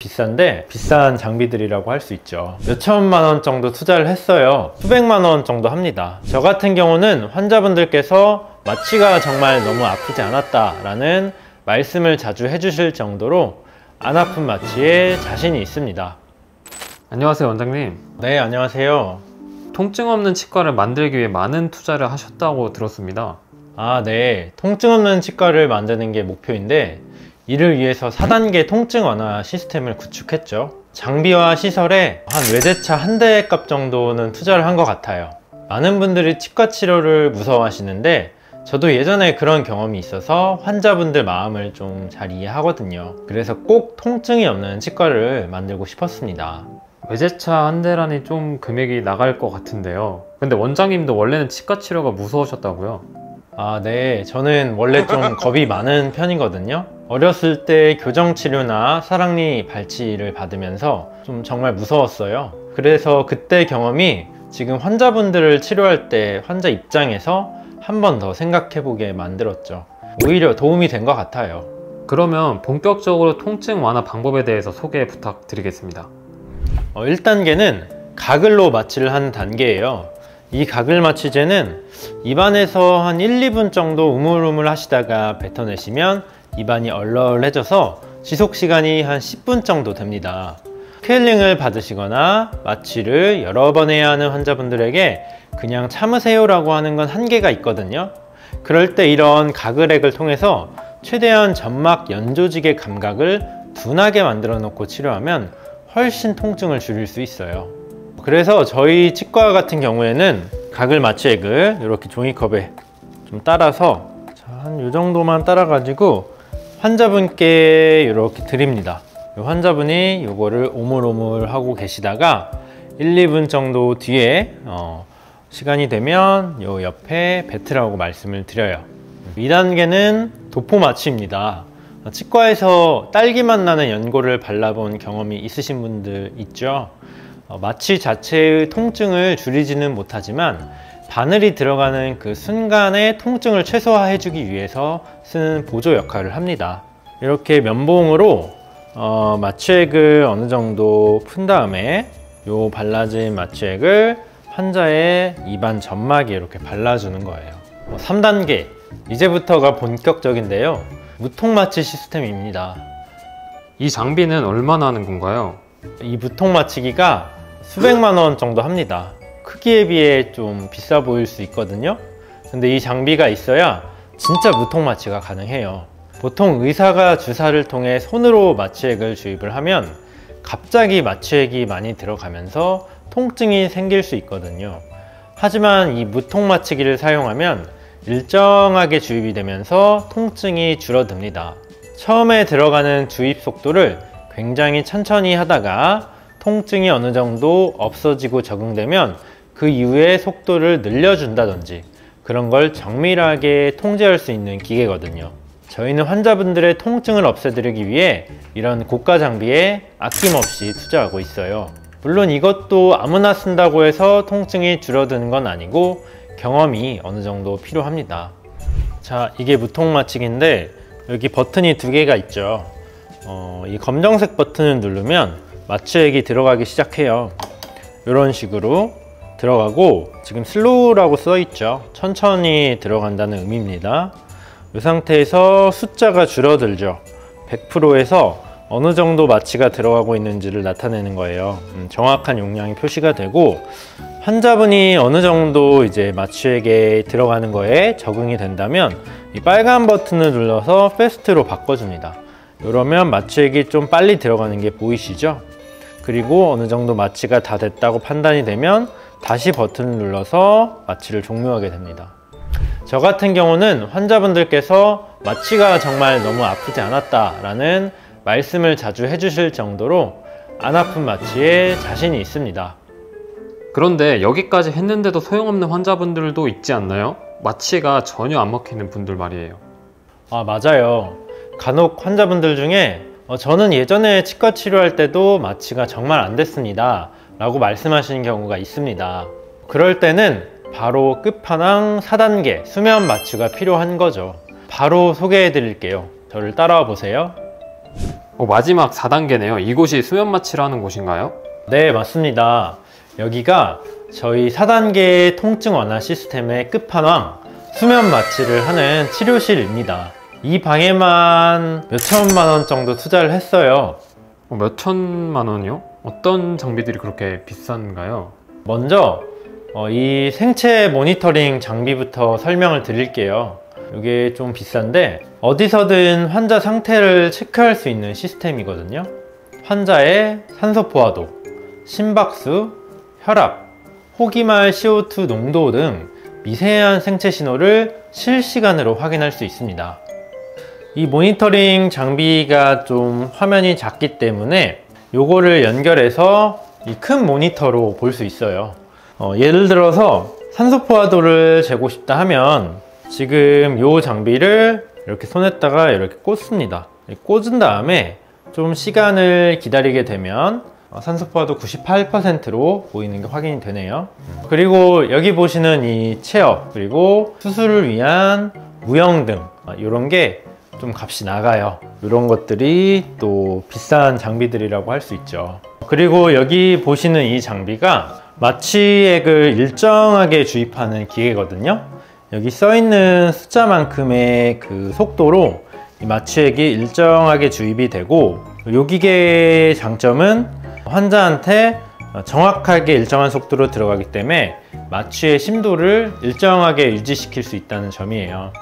비싼데 비싼 장비들이라고 할 수 있죠. 몇천만 원 정도 투자를 했어요. 수백만 원 정도 합니다. 저 같은 경우는 환자분들께서 마취가 정말 너무 아프지 않았다 라는 말씀을 자주 해주실 정도로 안 아픈 마취에 자신이 있습니다. 안녕하세요, 원장님. 네, 안녕하세요. 통증 없는 치과를 만들기 위해 많은 투자를 하셨다고 들었습니다. 네. 통증 없는 치과를 만드는 게 목표인데 이를 위해서 4단계 통증 완화 시스템을 구축했죠. 장비와 시설에 한 외제차 한 대 값 정도는 투자를 한 것 같아요. 많은 분들이 치과 치료를 무서워하시는데 저도 예전에 그런 경험이 있어서 환자분들 마음을 좀 잘 이해하거든요. 그래서 꼭 통증이 없는 치과를 만들고 싶었습니다. 외제차 한 대라니 좀 금액이 나갈 것 같은데요. 근데 원장님도 원래는 치과 치료가 무서우셨다고요? 네. 저는 원래 좀 겁이 많은 편이거든요. 어렸을 때 교정치료나 사랑니 발치를 받으면서 좀 정말 무서웠어요. 그래서 그때 경험이 지금 환자분들을 치료할 때 환자 입장에서 한 번 더 생각해보게 만들었죠. 오히려 도움이 된 것 같아요. 그러면 본격적으로 통증 완화 방법에 대해서 소개 부탁드리겠습니다. 1단계는 가글로 마취를 하는 단계예요. 이 가글 마취제는 입안에서 한 1, 2분 정도 우물우물 하시다가 뱉어내시면 입안이 얼얼해져서 지속시간이 한 10분 정도 됩니다. 스케일링을 받으시거나 마취를 여러 번 해야 하는 환자분들에게 그냥 참으세요 라고 하는 건 한계가 있거든요. 그럴 때 이런 가글액을 통해서 최대한 점막 연조직의 감각을 둔하게 만들어 놓고 치료하면 훨씬 통증을 줄일 수 있어요. 그래서 저희 치과 같은 경우에는 가글 마취액을 이렇게 종이컵에 좀 따라서 한 이 정도만 따라 가지고 환자분께 이렇게 드립니다. 환자분이 이거를 오물오물 하고 계시다가 1, 2분 정도 뒤에 시간이 되면 요 옆에 뱉으라고 말씀을 드려요. 2단계는 도포 마취입니다. 치과에서 딸기맛 나는 연고를 발라본 경험이 있으신 분들 있죠? 마취 자체의 통증을 줄이지는 못하지만 바늘이 들어가는 그 순간의 통증을 최소화해 주기 위해서 쓰는 보조 역할을 합니다. 이렇게 면봉으로 마취액을 어느 정도 푼 다음에 요 발라진 마취액을 환자의 입안 점막에 이렇게 발라주는 거예요. 3단계, 이제부터가 본격적인데요. 무통마취 시스템입니다. 이 장비는 얼마나 하는 건가요? 이 무통마취기가 수백만 원 정도 합니다. 크기에 비해 좀 비싸 보일 수 있거든요. 근데 이 장비가 있어야 진짜 무통마취가 가능해요. 보통 의사가 주사를 통해 손으로 마취액을 주입을 하면 갑자기 마취액이 많이 들어가면서 통증이 생길 수 있거든요. 하지만 이 무통마취기를 사용하면 일정하게 주입이 되면서 통증이 줄어듭니다. 처음에 들어가는 주입 속도를 굉장히 천천히 하다가 통증이 어느 정도 없어지고 적응되면 그 이후에 속도를 늘려준다든지 그런 걸 정밀하게 통제할 수 있는 기계거든요. 저희는 환자분들의 통증을 없애드리기 위해 이런 고가 장비에 아낌없이 투자하고 있어요. 물론 이것도 아무나 쓴다고 해서 통증이 줄어드는 건 아니고 경험이 어느 정도 필요합니다. 자, 이게 무통마취기인데 여기 버튼이 2개가 있죠. 이 검정색 버튼을 누르면 마취액이 들어가기 시작해요. 이런 식으로 들어가고 지금 슬로우라고 써 있죠. 천천히 들어간다는 의미입니다. 이 상태에서 숫자가 줄어들죠. 100%에서 어느 정도 마취가 들어가고 있는지를 나타내는 거예요. 정확한 용량이 표시가 되고 환자분이 어느 정도 이제 마취액에 들어가는 거에 적응이 된다면 이 빨간 버튼을 눌러서 패스트로 바꿔줍니다. 이러면 마취액이 좀 빨리 들어가는 게 보이시죠? 그리고 어느 정도 마취가 다 됐다고 판단이 되면 다시 버튼을 눌러서 마취를 종료하게 됩니다. 저 같은 경우는 환자분들께서 마취가 정말 너무 아프지 않았다 라는 말씀을 자주 해주실 정도로 안 아픈 마취에 자신이 있습니다. 그런데 여기까지 했는데도 소용없는 환자분들도 있지 않나요? 마취가 전혀 안 먹히는 분들 말이에요. 맞아요. 간혹 환자분들 중에 저는 예전에 치과 치료할 때도 마취가 정말 안 됐습니다 라고 말씀하시는 경우가 있습니다. 그럴 때는 바로 끝판왕 4단계 수면 마취가 필요한 거죠. 바로 소개해 드릴게요. 저를 따라와 보세요. 마지막 4단계네요. 이곳이 수면 마취를 하는 곳인가요? 네, 맞습니다. 여기가 저희 4단계 통증 완화 시스템의 끝판왕 수면 마취를 하는 치료실입니다. 이 방에만 몇천만 원 정도 투자를 했어요. 몇천만 원이요? 어떤 장비들이 그렇게 비싼가요? 먼저 이 생체 모니터링 장비부터 설명을 드릴게요. 이게 좀 비싼데 어디서든 환자 상태를 체크할 수 있는 시스템이거든요. 환자의 산소 포화도, 심박수, 혈압, 호기말 CO2 농도 등 미세한 생체 신호를 실시간으로 확인할 수 있습니다. 이 모니터링 장비가 좀 화면이 작기 때문에 요거를 연결해서 이 큰 모니터로 볼 수 있어요. 예를 들어서 산소 포화도를 재고 싶다 하면 지금 요 장비를 이렇게 손에다가 이렇게 꽂습니다. 꽂은 다음에 좀 시간을 기다리게 되면 산소 포화도 98%로 보이는 게 확인이 되네요. 그리고 여기 보시는 이 체어, 그리고 수술을 위한 무형등, 이런 게 좀 값이 나가요. 이런 것들이 또 비싼 장비들이라고 할 수 있죠. 그리고 여기 보시는 이 장비가 마취액을 일정하게 주입하는 기계거든요. 여기 써 있는 숫자만큼의 그 속도로 이 마취액이 일정하게 주입이 되고, 이 기계의 장점은 환자한테 정확하게 일정한 속도로 들어가기 때문에 마취의 심도를 일정하게 유지시킬 수 있다는 점이에요.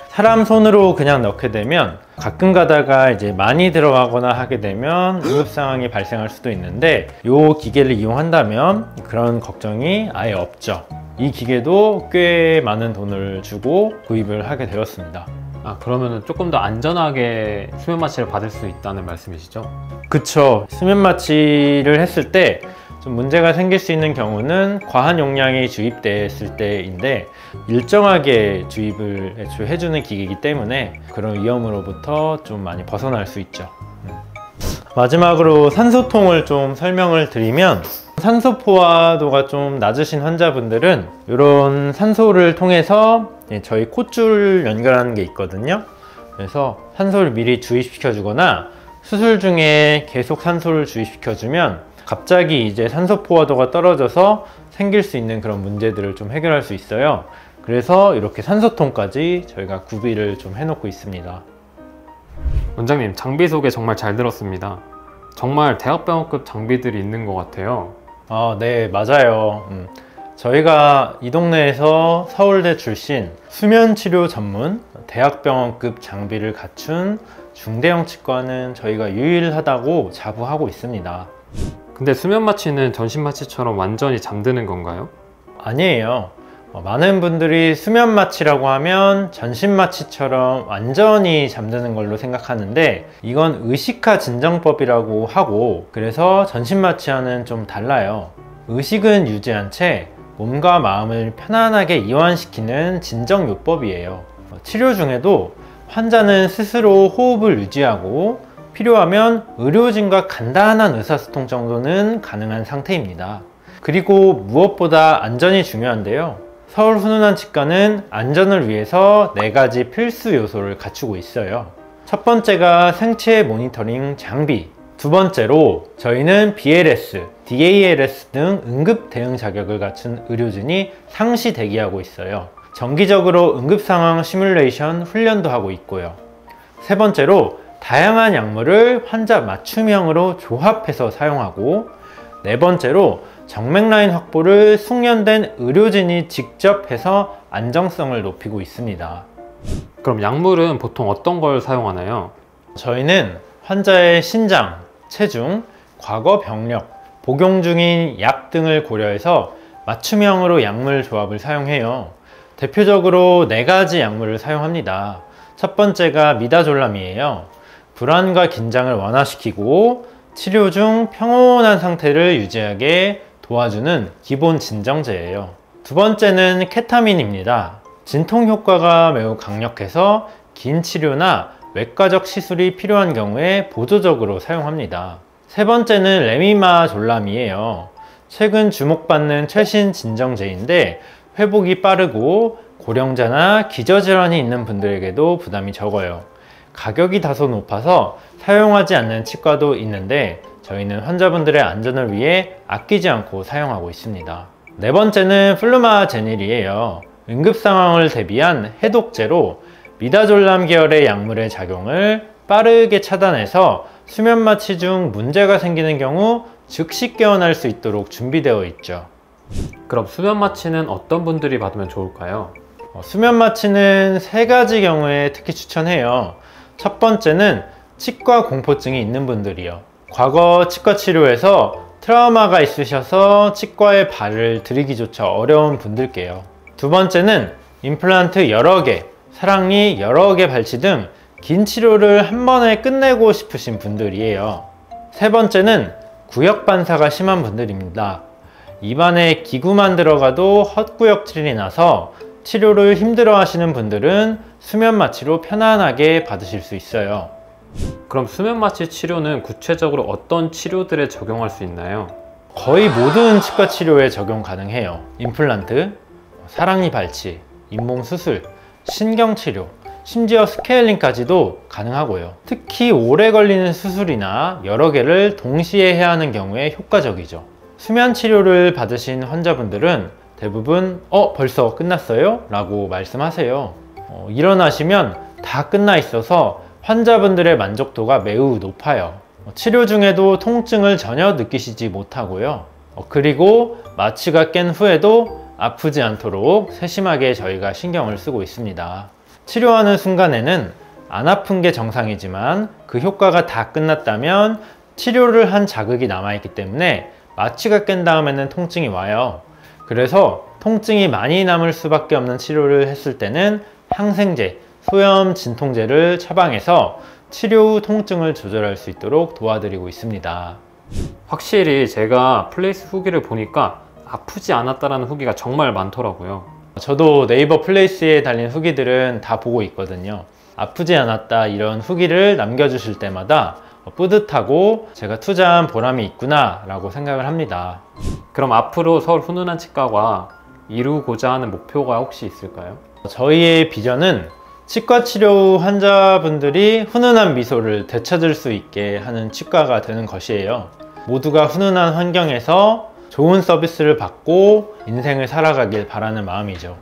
사람 손으로 그냥 넣게 되면 가끔 가다가 이제 많이 들어가거나 하게 되면 응급 상황이 발생할 수도 있는데, 이 기계를 이용한다면 그런 걱정이 아예 없죠. 이 기계도 꽤 많은 돈을 주고 구입을 하게 되었습니다. 그러면 조금 더 안전하게 수면 마취를 받을 수 있다는 말씀이시죠? 그쵸. 수면 마취를 했을 때 좀 문제가 생길 수 있는 경우는 과한 용량이 주입됐을 때인데, 일정하게 주입을 애초에 해주는 기계이기 때문에 그런 위험으로부터 좀 많이 벗어날 수 있죠. 마지막으로 산소통을 좀 설명을 드리면, 산소 포화도가 좀 낮으신 환자분들은 이런 산소를 통해서 저희 콧줄 연결하는 게 있거든요. 그래서 산소를 미리 주입시켜 주거나 수술 중에 계속 산소를 주입시켜 주면 갑자기 이제 산소 포화도가 떨어져서 생길 수 있는 그런 문제들을 좀 해결할 수 있어요. 그래서 이렇게 산소통까지 저희가 구비를 좀 해놓고 있습니다. 원장님, 장비 소개 정말 잘 들었습니다. 정말 대학병원급 장비들이 있는 것 같아요. 네, 맞아요. 저희가 이 동네에서 서울대 출신 수면치료 전문 대학병원급 장비를 갖춘 중대형 치과는 저희가 유일하다고 자부하고 있습니다. 근데 수면 마취는 전신 마취처럼 완전히 잠드는 건가요? 아니에요. 많은 분들이 수면 마취라고 하면 전신 마취처럼 완전히 잠드는 걸로 생각하는데, 이건 의식화 진정법이라고 하고, 그래서 전신 마취와는 좀 달라요. 의식은 유지한 채 몸과 마음을 편안하게 이완시키는 진정요법이에요. 치료 중에도 환자는 스스로 호흡을 유지하고 필요하면 의료진과 간단한 의사소통 정도는 가능한 상태입니다. 그리고 무엇보다 안전이 중요한데요. 서울 훈훈한 치과는 안전을 위해서 4가지 필수 요소를 갖추고 있어요. 첫 번째가 생체 모니터링 장비, 두 번째로 저희는 BLS, DALS 등 응급 대응 자격을 갖춘 의료진이 상시 대기하고 있어요. 정기적으로 응급 상황 시뮬레이션 훈련도 하고 있고요. 세 번째로 다양한 약물을 환자 맞춤형으로 조합해서 사용하고, 네 번째로 정맥 라인 확보를 숙련된 의료진이 직접 해서 안정성을 높이고 있습니다. 그럼 약물은 보통 어떤 걸 사용하나요? 저희는 환자의 신장, 체중, 과거 병력, 복용 중인 약 등을 고려해서 맞춤형으로 약물 조합을 사용해요. 대표적으로 4가지 약물을 사용합니다. 첫 번째가 미다졸람이에요. 불안과 긴장을 완화시키고 치료 중 평온한 상태를 유지하게 도와주는 기본 진정제예요. 두 번째는 케타민입니다. 진통 효과가 매우 강력해서 긴 치료나 외과적 시술이 필요한 경우에 보조적으로 사용합니다. 세 번째는 레미마졸람이에요. 최근 주목받는 최신 진정제인데 회복이 빠르고 고령자나 기저질환이 있는 분들에게도 부담이 적어요. 가격이 다소 높아서 사용하지 않는 치과도 있는데 저희는 환자분들의 안전을 위해 아끼지 않고 사용하고 있습니다. 네 번째는 플루마제닐이에요. 응급 상황을 대비한 해독제로 미다졸람 계열의 약물의 작용을 빠르게 차단해서 수면 마취 중 문제가 생기는 경우 즉시 깨어날 수 있도록 준비되어 있죠. 그럼 수면 마취는 어떤 분들이 받으면 좋을까요? 수면 마취는 세 가지 경우에 특히 추천해요. 첫 번째는 치과 공포증이 있는 분들이요. 과거 치과 치료에서 트라우마가 있으셔서 치과에 발을 들이기조차 어려운 분들께요. 두 번째는 임플란트 여러 개, 사랑니 여러 개 발치 등 긴 치료를 한 번에 끝내고 싶으신 분들이에요. 세 번째는 구역 반사가 심한 분들입니다. 입안에 기구만 들어가도 헛구역질이 나서 치료를 힘들어 하시는 분들은 수면 마취로 편안하게 받으실 수 있어요. 그럼 수면 마취 치료는 구체적으로 어떤 치료들에 적용할 수 있나요? 거의 모든 치과 치료에 적용 가능해요. 임플란트, 사랑니 발치, 잇몸 수술, 신경 치료, 심지어 스케일링까지도 가능하고요. 특히 오래 걸리는 수술이나 여러 개를 동시에 해야 하는 경우에 효과적이죠. 수면 치료를 받으신 환자분들은 대부분 벌써 끝났어요? 라고 말씀하세요. 일어나시면 다 끝나 있어서 환자분들의 만족도가 매우 높아요. 치료 중에도 통증을 전혀 느끼시지 못하고요. 그리고 마취가 깬 후에도 아프지 않도록 세심하게 저희가 신경을 쓰고 있습니다. 치료하는 순간에는 안 아픈 게 정상이지만 그 효과가 다 끝났다면 치료를 한 자극이 남아있기 때문에 마취가 깬 다음에는 통증이 와요. 그래서 통증이 많이 남을 수밖에 없는 치료를 했을 때는 항생제, 소염 진통제를 처방해서 치료 후 통증을 조절할 수 있도록 도와드리고 있습니다. 확실히 제가 플레이스 후기를 보니까 아프지 않았다라는 후기가 정말 많더라고요. 저도 네이버 플레이스에 달린 후기들은 다 보고 있거든요. 아프지 않았다 이런 후기를 남겨주실 때마다 뿌듯하고 제가 투자한 보람이 있구나 라고 생각을 합니다. 그럼 앞으로 서울 훈훈한 치과가 이루고자 하는 목표가 혹시 있을까요? 저희의 비전은 치과 치료 후 환자분들이 훈훈한 미소를 되찾을 수 있게 하는 치과가 되는 것이에요. 모두가 훈훈한 환경에서 좋은 서비스를 받고 인생을 살아가길 바라는 마음이죠.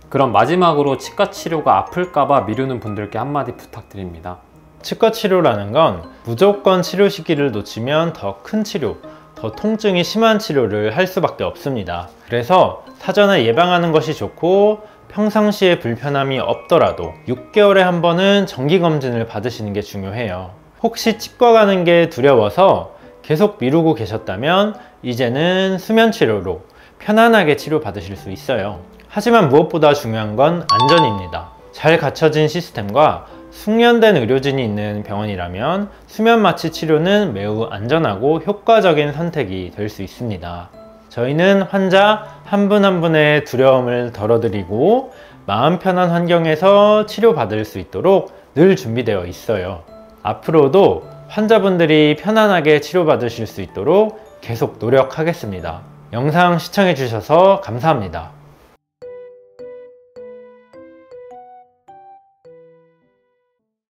그럼 마지막으로 치과 치료가 아플까봐 미루는 분들께 한마디 부탁드립니다. 치과 치료라는 건 무조건 치료 시기를 놓치면 더 큰 치료, 더 통증이 심한 치료를 할 수밖에 없습니다. 그래서 사전에 예방하는 것이 좋고 평상시에 불편함이 없더라도 6개월에 한 번은 정기검진을 받으시는 게 중요해요. 혹시 치과 가는 게 두려워서 계속 미루고 계셨다면 이제는 수면 치료로 편안하게 치료받으실 수 있어요. 하지만 무엇보다 중요한 건 안전입니다. 잘 갖춰진 시스템과 숙련된 의료진이 있는 병원이라면 수면 마취 치료는 매우 안전하고 효과적인 선택이 될 수 있습니다. 저희는 환자 한 분 한 분의 두려움을 덜어드리고 마음 편한 환경에서 치료받을 수 있도록 늘 준비되어 있어요. 앞으로도 환자분들이 편안하게 치료받으실 수 있도록 계속 노력하겠습니다. 영상 시청해 주셔서 감사합니다.